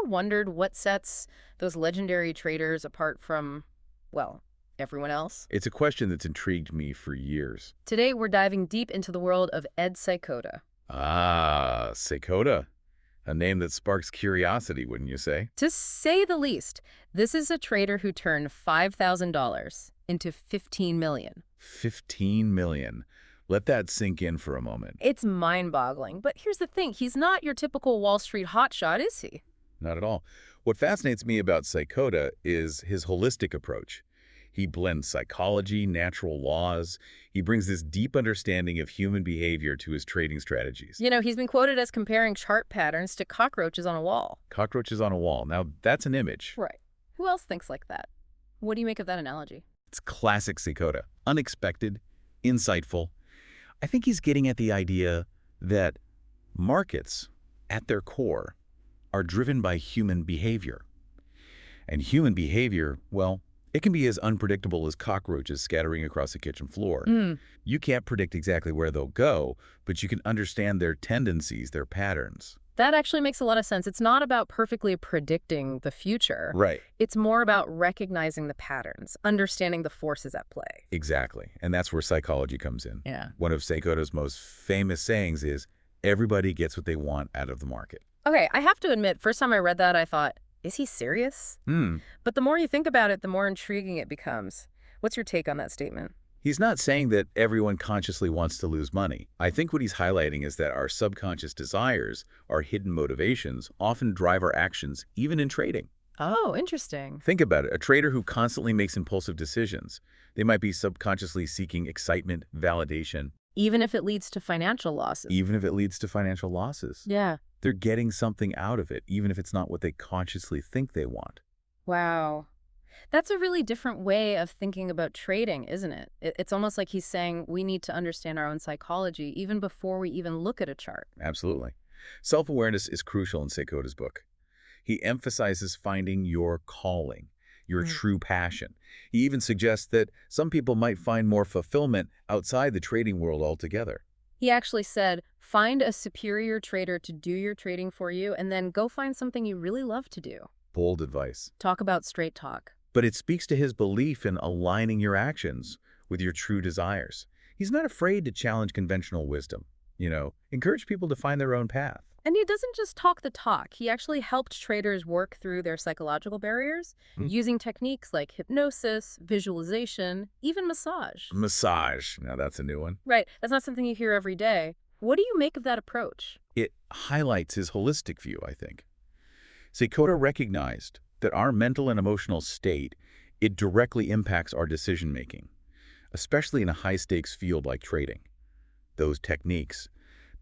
ever wondered what sets those legendary traders apart from, well, everyone else? It's a question that's intrigued me for years. Today, we're diving deep into the world of Ed Seykota. Ah, Seykota. A name that sparks curiosity, wouldn't you say? To say the least, this is a trader who turned $5,000 into $15 million. 15 million. Let that sink in for a moment. It's mind-boggling, but here's the thing. He's not your typical Wall Street hotshot, is he? Not at all. What fascinates me about Seykota is his holistic approach. He blends psychology, natural laws. He brings this deep understanding of human behavior to his trading strategies. You know, he's been quoted as comparing chart patterns to cockroaches on a wall. Cockroaches on a wall. Now, that's an image. Right. Who else thinks like that? What do you make of that analogy? It's classic Seykota. Unexpected, insightful. I think he's getting at the idea that markets, at their core, are driven by human behavior. And human behavior, well, it can be as unpredictable as cockroaches scattering across the kitchen floor. You can't predict exactly where they'll go, but you can understand their tendencies, their patterns. That actually makes a lot of sense. It's not about perfectly predicting the future. Right. It's more about recognizing the patterns, understanding the forces at play. Exactly. And that's where psychology comes in. Yeah. One of Seykota's most famous sayings is, everybody gets what they want out of the market. Okay, I have to admit, first time I read that, I thought, is he serious? But the more you think about it, the more intriguing it becomes. What's your take on that statement? He's not saying that everyone consciously wants to lose money. I think what he's highlighting is that our subconscious desires, our hidden motivations, often drive our actions, even in trading. Oh, interesting. Think about it. A trader who constantly makes impulsive decisions, they might be subconsciously seeking excitement, validation. Even if it leads to financial losses. Even if it leads to financial losses. Yeah. They're getting something out of it, even if it's not what they consciously think they want. Wow. That's a really different way of thinking about trading, isn't it? It's almost like he's saying we need to understand our own psychology even before we even look at a chart. Absolutely. Self-awareness is crucial in Seykota's book. He emphasizes finding your calling, your true passion. He even suggests that some people might find more fulfillment outside the trading world altogether. He actually said, find a superior trader to do your trading for you, and then go find something you really love to do. Bold advice. Talk about straight talk. But it speaks to his belief in aligning your actions with your true desires. He's not afraid to challenge conventional wisdom. Encourage people to find their own path. And he doesn't just talk the talk. He actually helped traders work through their psychological barriers using techniques like hypnosis, visualization, even massage. Massage. Now that's a new one. Right. That's not something you hear every day. What do you make of that approach? It highlights his holistic view, I think. Seykota recognized that our mental and emotional state, it directly impacts our decision-making, especially in a high-stakes field like trading. Those techniques,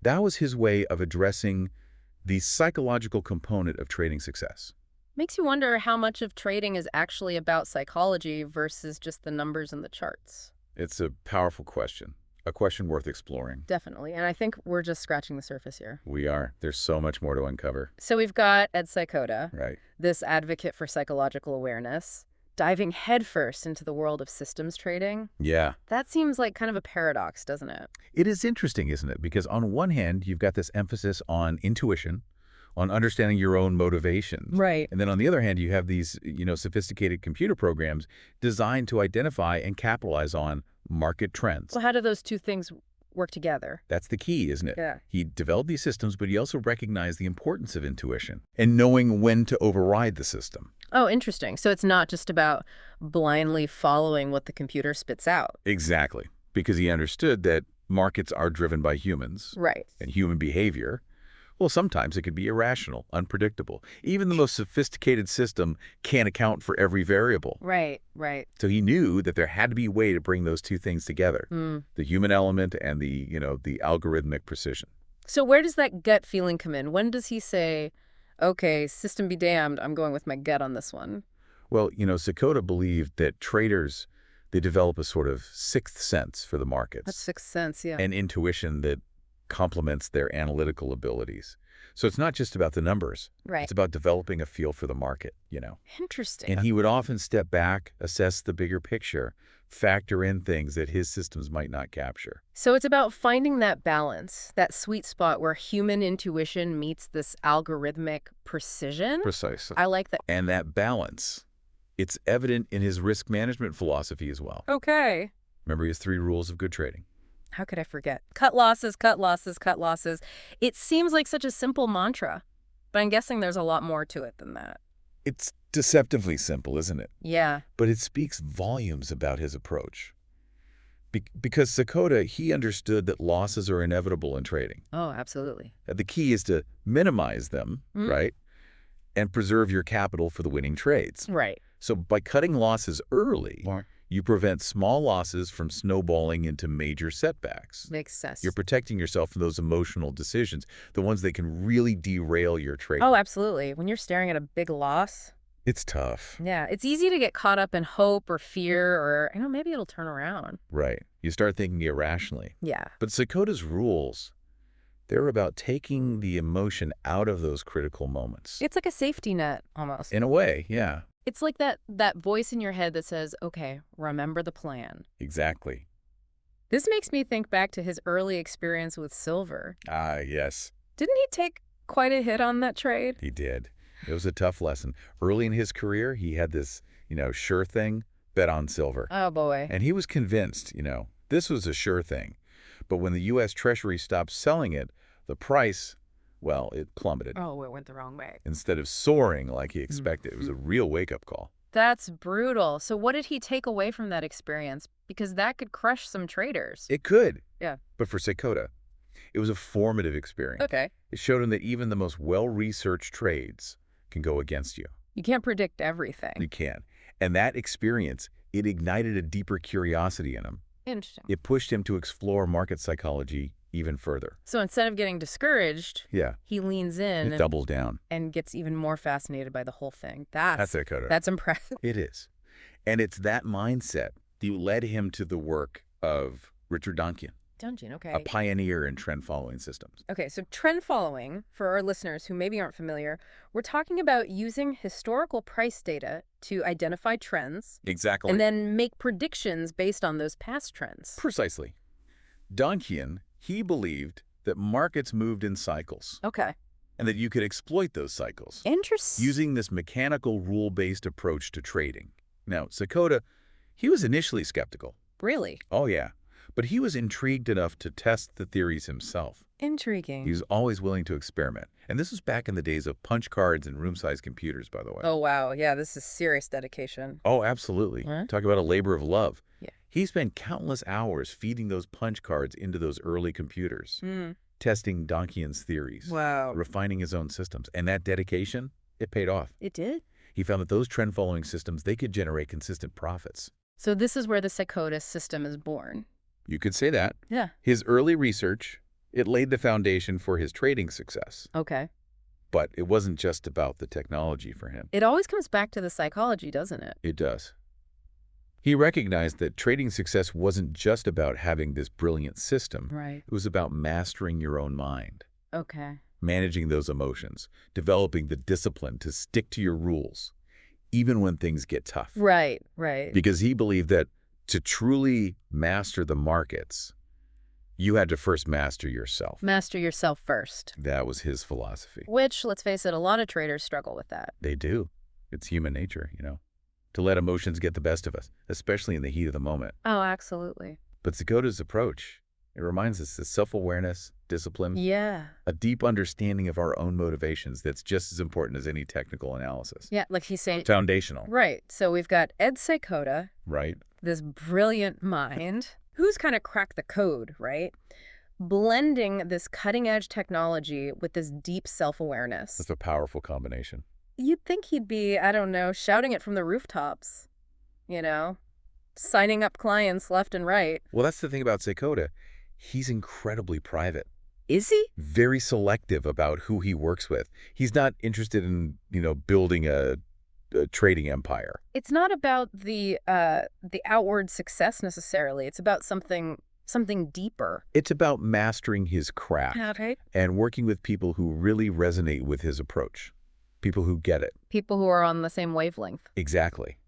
that was his way of addressing the psychological component of trading success. Makes you wonder how much of trading is actually about psychology versus just the numbers and the charts. It's a powerful question, a question worth exploring. Definitely. And I think we're just scratching the surface here. We are. There's so much more to uncover. So we've got Ed Seykota, Right. this advocate for psychological awareness, diving headfirst into the world of systems trading. Yeah. That seems like kind of a paradox, doesn't it? It is interesting, isn't it? Because on one hand, you've got this emphasis on intuition, on understanding your own motivations. Right. And then on the other hand, you have these, sophisticated computer programs designed to identify and capitalize on market trends. So how do those two things work together? That's the key, isn't it? Yeah. He developed these systems, but he also recognized the importance of intuition and knowing when to override the system. Oh, interesting. So it's not just about blindly following what the computer spits out. Exactly. Because he understood that markets are driven by humans. Right. And human behavior. Well, sometimes it can be irrational, unpredictable. Even the most sophisticated system can't account for every variable. Right, right. So he knew that there had to be a way to bring those two things together, the human element and the algorithmic precision. So where does that gut feeling come in? When does he say, okay, system be damned, I'm going with my gut on this one? Well, Seykota believed that traders, they develop a sort of sixth sense for the markets. That's sixth sense, yeah. And intuition that complements their analytical abilities. So it's not just about the numbers. Right. It's about developing a feel for the market, Interesting. And he would often step back, assess the bigger picture, factor in things that his systems might not capture. So it's about finding that balance, that sweet spot where human intuition meets this algorithmic precision. Precisely. I like that. And that balance, it's evident in his risk management philosophy as well. Okay. Remember his 3 rules of good trading. How could I forget? Cut losses, cut losses, cut losses. It seems like such a simple mantra, but I'm guessing there's a lot more to it than that. It's deceptively simple, isn't it? Yeah. But it speaks volumes about his approach. Because Seykota, he understood that losses are inevitable in trading. Oh, absolutely. The key is to minimize them, right? And preserve your capital for the winning trades. Right. So by cutting losses early, you prevent small losses from snowballing into major setbacks. Makes sense. You're protecting yourself from those emotional decisions, the ones that can really derail your trade. Oh, absolutely. When you're staring at a big loss. It's tough. Yeah, it's easy to get caught up in hope or fear or, maybe it'll turn around. Right. You start thinking irrationally. Yeah. But Seykota's rules, they're about taking the emotion out of those critical moments. It's like a safety net, almost. In a way, yeah. It's like that voice in your head that says, okay, remember the plan. Exactly. This makes me think back to his early experience with silver. Ah, yes. Didn't he take quite a hit on that trade? He did. It was a tough lesson. Early in his career, he had this, sure thing, bet on silver. Oh, boy. And he was convinced, this was a sure thing. But when the U.S. Treasury stopped selling it, the price, well, it plummeted. Oh, it went the wrong way. Instead of soaring like he expected. It was a real wake-up call. That's brutal. So what did he take away from that experience? Because that could crush some traders. It could. Yeah. But for Seykota, it was a formative experience. Okay. It showed him that even the most well-researched trades can go against you. You can't predict everything. You can. And that experience, it ignited a deeper curiosity in him. Interesting. It pushed him to explore market psychology even further. So instead of getting discouraged, Yeah. he leans in It doubles down. and gets even more fascinated by the whole thing. That's Seykota. That's impressive. It is. And it's that mindset that led him to the work of Richard Donkin, Dungeon, okay. a pioneer in trend-following systems. Okay, so trend following, for our listeners who maybe aren't familiar, we're talking about using historical price data to identify trends Exactly. and then make predictions based on those past trends. Precisely. Donkin, he believed that markets moved in cycles Okay. and that you could exploit those cycles Interesting. using this mechanical rule-based approach to trading. Now, Seykota, he was initially skeptical. Really? Oh, yeah. But he was intrigued enough to test the theories himself. Intriguing. He was always willing to experiment. And this was back in the days of punch cards and room-sized computers, by the way. Oh, wow. Yeah, this is serious dedication. Oh, absolutely. Huh? Talk about a labor of love. Yeah. He spent countless hours feeding those punch cards into those early computers, testing Donkin's theories, Wow. refining his own systems. And that dedication, it paid off. It did? He found that those trend-following systems, they could generate consistent profits. So this is where the Seykota system is born. You could say that. Yeah. His early research, it laid the foundation for his trading success. Okay. But it wasn't just about the technology for him. It always comes back to the psychology, doesn't it? It does. He recognized that trading success wasn't just about having this brilliant system. Right. It was about mastering your own mind, Okay. managing those emotions, developing the discipline to stick to your rules, even when things get tough. Right, right. Because he believed that to truly master the markets, you had to first master yourself. Master yourself first. That was his philosophy. Which, let's face it, a lot of traders struggle with that. They do. It's human nature, to let emotions get the best of us, especially in the heat of the moment. Oh, absolutely. But Seykota's approach, it reminds us that self-awareness, discipline, Yeah. a deep understanding of our own motivations that's just as important as any technical analysis. Yeah, like he's saying. Foundational. Right. So we've got Ed Seykota, Right? this brilliant mind, who's kind of cracked the code, right? Blending this cutting-edge technology with this deep self-awareness. That's a powerful combination. You'd think he'd be, I don't know, shouting it from the rooftops, signing up clients left and right. Well, that's the thing about Seykota. He's incredibly private. Is he? Very selective about who he works with. He's not interested in, building a trading empire. It's not about the outward success necessarily. It's about something deeper. It's about mastering his craft Okay. and working with people who really resonate with his approach. People who get it. People who are on the same wavelength. Exactly.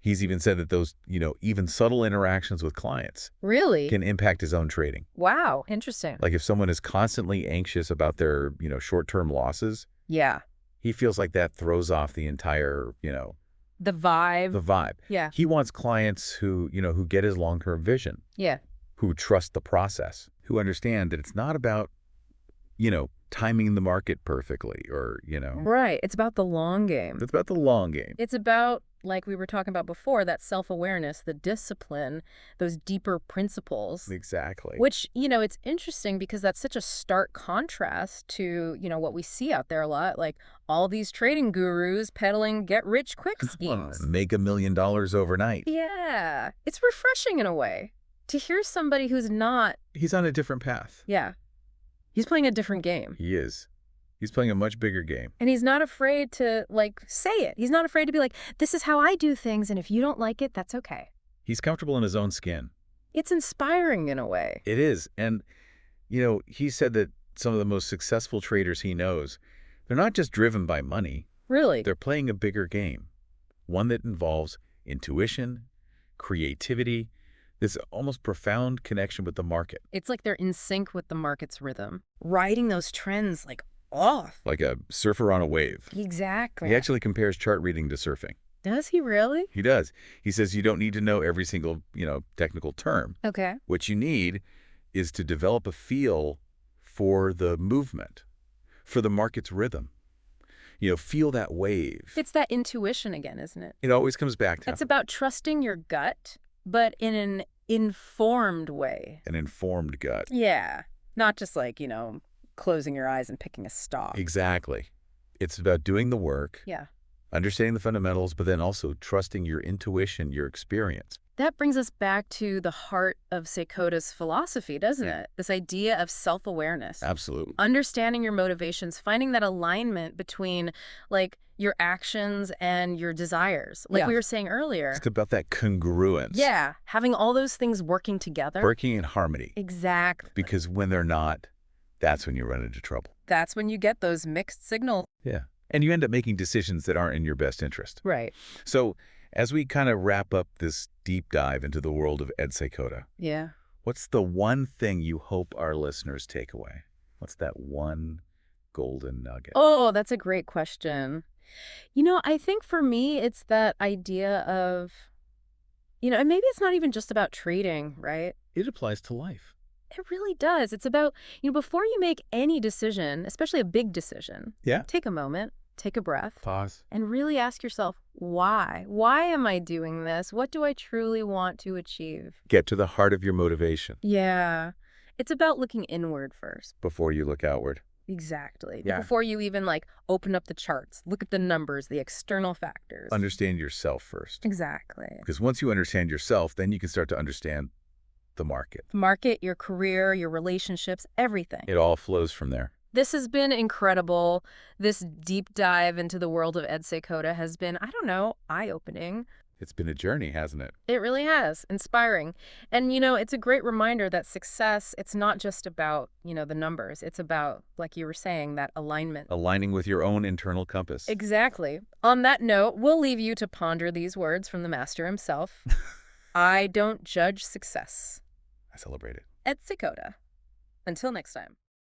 He's even said that those, even subtle interactions with clients Really? can impact his own trading. Wow, interesting. Like if someone is constantly anxious about their, short-term losses, Yeah. he feels like that throws off the entire, The vibe. the vibe. Yeah. He wants clients who get his long-term vision, Yeah. who trust the process, who understand that it's not about, timing the market perfectly or. Right. It's about the long game. It's about the long game. It's about, like we were talking about before, that self-awareness, the discipline, those deeper principles. Exactly. Which, it's interesting because that's such a stark contrast to, what we see out there a lot, like all these trading gurus peddling get-rich-quick schemes. Make $1 million overnight. Yeah. It's refreshing in a way to hear somebody who's not. He's on a different path. Yeah. He's playing a different game. He is. He's playing a much bigger game. And he's not afraid to, say it. He's not afraid to be like, this is how I do things, and if you don't like it, that's okay. He's comfortable in his own skin. It's inspiring in a way. It is. And, he said that some of the most successful traders he knows, they're not just driven by money. Really? They're playing a bigger game, one that involves intuition, creativity, this almost profound connection with the market. It's like they're in sync with the market's rhythm, riding those trends off. Like a surfer on a wave. Exactly. He actually compares chart reading to surfing. Does he really? He does. He says you don't need to know every single, technical term. Okay. What you need is to develop a feel for the movement, for the market's rhythm. Feel that wave. It's that intuition again, isn't it? It always comes back to It's about trusting your gut, but in an informed way. an informed gut. Yeah. Not just closing your eyes and picking a stock. Exactly. It's about doing the work, Yeah. understanding the fundamentals, but then also trusting your intuition, your experience. That brings us back to the heart of Seykota's philosophy, doesn't it? This idea of self-awareness. Absolutely. Understanding your motivations, finding that alignment between, your actions and your desires. Like we were saying earlier. It's about that congruence. Yeah. Having all those things working together. Working in harmony. Exactly. Because when they're not, that's when you run into trouble. That's when you get those mixed signals. Yeah. And you end up making decisions that aren't in your best interest. Right. So as we kind of wrap up this deep dive into the world of Ed Seykota, Yeah. what's the one thing you hope our listeners take away? What's that one golden nugget? Oh, that's a great question. I think for me, it's that idea of, and maybe it's not even just about trading, right? It applies to life. It really does. It's about, before you make any decision, especially a big decision, Yeah. take a moment, take a breath, Pause. and really ask yourself, why? Why am I doing this? What do I truly want to achieve? Get to the heart of your motivation Yeah. It's about looking inward first. before you look outward. Exactly. Yeah. Before you even open up the charts, look at the numbers, the external factors. Understand yourself first. Exactly. Because once you understand yourself, then you can start to understand the market. The market, your career, your relationships, everything. It all flows from there. This has been incredible. This deep dive into the world of Ed Seykota has been, eye-opening. It's been a journey, hasn't it? It really has. Inspiring. And, it's a great reminder that success, it's not just about, the numbers. It's about, like you were saying, that alignment. Aligning with your own internal compass. Exactly. On that note, we'll leave you to ponder these words from the master himself. I don't judge success. I celebrate it. Ed Seykota. Until next time.